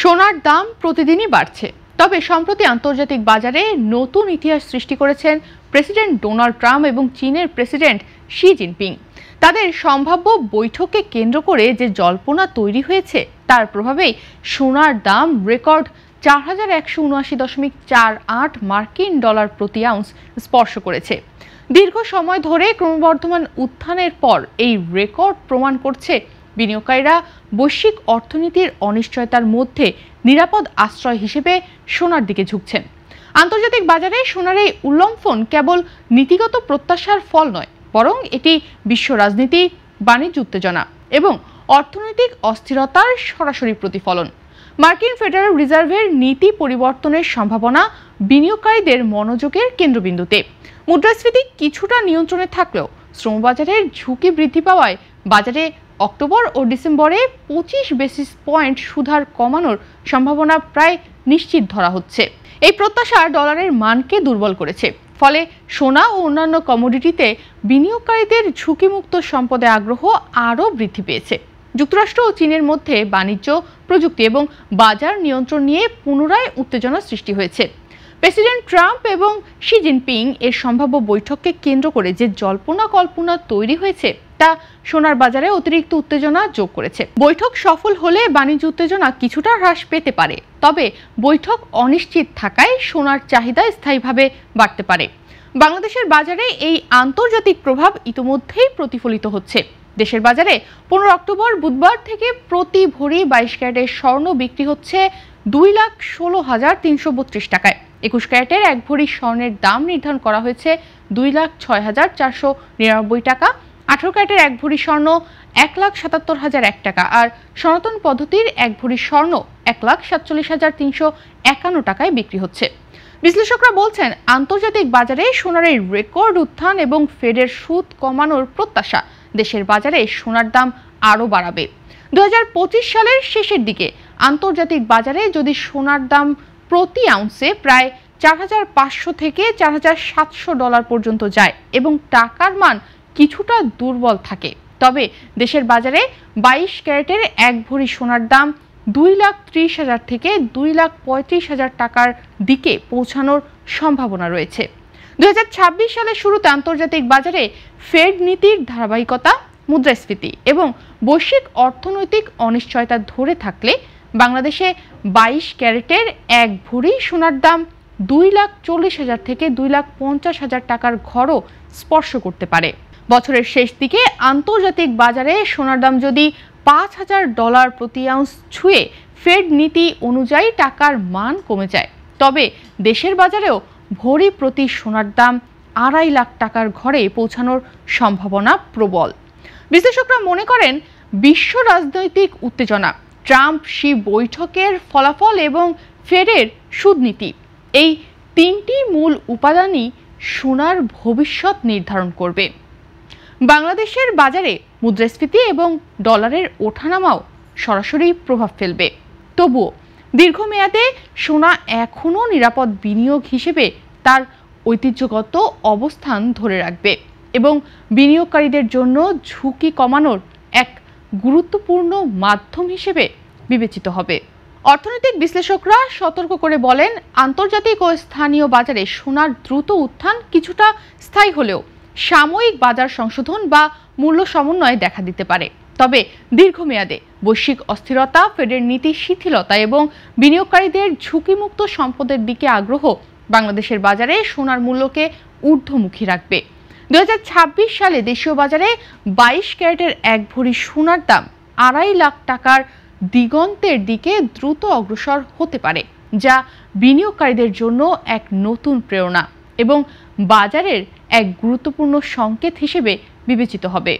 সোনার দাম প্রতিদিনই বাড়ছে। তবে সম্প্রতি আন্তর্জাতিক বাজারে নতুন ইতিহাস সৃষ্টি করেছেন প্রেসিডেন্ট ডোনাল্ড ট্রাম্প এবং চীনের প্রেসিডেন্ট শি জিনপিং। তাদের সম্ভাব্য বৈঠককে কেন্দ্র করে যে জল্পনা তৈরি হয়েছে তার প্রভাবেই সোনার দাম রেকর্ড 4179.48 মার্কিন ডলার প্রতি আউন্স স্পর্শ করেছে। দীর্ঘ সময় ধরে ক্রমবর্ধমান উত্থানের পর এই রেকর্ড প্রমাণ করছে বিনিয়োগকারীরা বৈশ্বিক অর্থনীতির অনিশ্চয়তার মধ্যে নিরাপদ আশ্রয় হিসেবে সোনার দিকে ঝুঁকছেন। আন্তর্জাতিক বাজারে সোনার এই উল্লম্ফন কেবল নীতিগত প্রত্যাশার ফল নয়, বরং এটি বিশ্ব রাজনীতি, বাণিজ্য উত্তেজনা এবং অর্থনৈতিক অস্থিরতার সরাসরি প্রতিফলন। মার্কিন ফেডারেল রিজার্ভের নীতি পরিবর্তনের সম্ভাবনা বিনিয়োগকারীদের মনোযোগের কেন্দ্রবিন্দুতে। মুদ্রাস্ফীতি কিছুটা নিয়ন্ত্রণে থাকলেও শ্রমবাজারের ঝুঁকি বৃদ্ধি পাওয়ায় বাজারে অক্টোবর ও ডিসেম্বরে 25 বেসিস পয়েন্ট সুদহার কমানোর সম্ভাবনা প্রায় নিশ্চিত ধরা হচ্ছে। এই প্রত্যাশা ডলারের মানকে দুর্বল করেছে, ফলে সোনা ও অন্যান্য কমোডিটিতে বিনিয়োগকারীদের ঝুঁকিমুক্ত সম্পদে আগ্রহ আরও বৃদ্ধি পেয়েছে। যুক্তরাষ্ট্র ও চীনের মধ্যে বাণিজ্য, প্রযুক্তি এবং বাজার নিয়ন্ত্রণ নিয়ে পুনরায় উত্তেজনা সৃষ্টি হয়েছে। প্রেসিডেন্ট ট্রাম্প এবং শি জিনপিং এর সম্ভাব্য বৈঠককে কেন্দ্র করে যে জল্পনা কল্পনা তৈরি হয়েছে তা সোনার বাজারে অতিরিক্ত উত্তেজনা যোগ করেছে। বৈঠক সফল হলে বাণিজ্য উত্তেজনা কিছুটা হ্রাস পেতে পারে, তবে বৈঠক অনিশ্চিত থাকায় সোনার চাহিদা স্থায়ীভাবে বাড়তে পারে। বাংলাদেশের বাজারে এই আন্তর্জাতিক প্রভাব ইতিমধ্যেই প্রতিফলিত হচ্ছে। দেশের বাজারে 15 অক্টোবর বুধবার থেকে প্রতি ভরি 22 ক্যারেটের স্বর্ণ বিক্রি হচ্ছে 2,16,332 টাকায়। 21 ক্যারেটের এক ভরি স্বর্ণের দাম নির্ধারণ করা হয়েছে 2,06,499 টাকা। 18 ক্যারেটের এক ভরি স্বর্ণ 1,77,001 টাকা আর সনাতন পদ্ধতির এক ভরি স্বর্ণ 1,47,351 টাকায় বিক্রি হচ্ছে। বিশ্লেষকরা বলছেন, আন্তর্জাতিক বাজারে সোনার এই রেকর্ড উত্থান এবং ফেডের সুদ কমানোর প্রত্যাশা দেশের বাজারে সোনার দাম আরও বাড়াবে। 2025 সালের শেষের দিকে আন্তর্জাতিক বাজারে যদি সোনার দাম প্রতি আউন্সে প্রায় 4,500 থেকে 4,700 ডলার পর্যন্ত যায় এবং টাকার মান কিছুটা দুর্বল থাকে, তবে দেশের বাজারে 22 ক্যারেটের এক ভরি সোনার দাম 2,30,000 থেকে 2,35,000 টাকার দিকে পৌঁছানোর সম্ভাবনা রয়েছে। 2026 সালের শুরুতে আন্তর্জাতিক বাজারে ফেড নীতির ধারাবাহিকতা, মুদ্রাস্ফীতি এবং বৈশ্বিক অর্থনৈতিক অনিশ্চয়তা ধরে থাকলে বাংলাদেশে 22 ক্যারেটের এক ভরি সোনার দাম 2,40,000 থেকে 2,50,000 টাকার ঘরও স্পর্শ করতে পারে। বছরের শেষ দিকে আন্তর্জাতিক বাজারে সোনার দাম যদি 5,000 ডলার প্রতি আউন্স ছুঁয়ে ফেড নীতি অনুযায়ী টাকার মান কমে যায়, তবে দেশের বাজারেও ভরি প্রতি সোনার দাম 2.5 লাখ টাকার ঘরে পৌঁছানোর সম্ভাবনা প্রবল। বিশ্লেষকরা মনে করেন, বিশ্ব রাজনৈতিক উত্তেজনা, ট্রাম্প শি বৈঠকের ফলাফল এবং ফেডের সুদ নীতি, এই তিনটি মূল উপাদানই সোনার ভবিষ্যৎ নির্ধারণ করবে। বাংলাদেশের বাজারে মুদ্রাস্ফীতি এবং ডলারের ওঠানামাও সরাসরি প্রভাব ফেলবে। তবুও দীর্ঘমেয়াদে সোনা এখনও নিরাপদ বিনিয়োগ হিসেবে তার ঐতিহ্যগত অবস্থান ধরে রাখবে এবং বিনিয়োগকারীদের জন্য ঝুঁকি কমানোর এক গুরুত্বপূর্ণ মাধ্যম হিসেবে বিবেচিত হবে। অর্থনৈতিক বিশ্লেষকরা সতর্ক করে বলেন, আন্তর্জাতিক ও স্থানীয় বাজারে সোনার দ্রুত উত্থান কিছুটা স্থায়ী হলেও সাময়িক বাজার সংশোধন বা মূল্য সমন্বয় দেখা দিতে পারে। তবে দীর্ঘমেয়াদে বৈশ্বিক অস্থিরতা, ফেডের নীতি শিথিলতা এবং বিনিয়োগকারীদের ঝুঁকিমুক্ত সম্পদের দিকে আগ্রহ বাংলাদেশের বাজারে সোনার মূল্যকে ঊর্ধ্বমুখী রাখবে। 2026 সালে দেশীয় বাজারে 22 ক্যারেটের এক ভরি সোনার দাম 2.5 লাখ টাকার দিগন্তের দিকে দ্রুত অগ্রসর হতে পারে, যা বিনিয়োগকারীদের জন্য এক নতুন প্রেরণা এবং বাজারের এক গুরুত্বপূর্ণ সংকেত হিসেবে বিবেচিত হবে।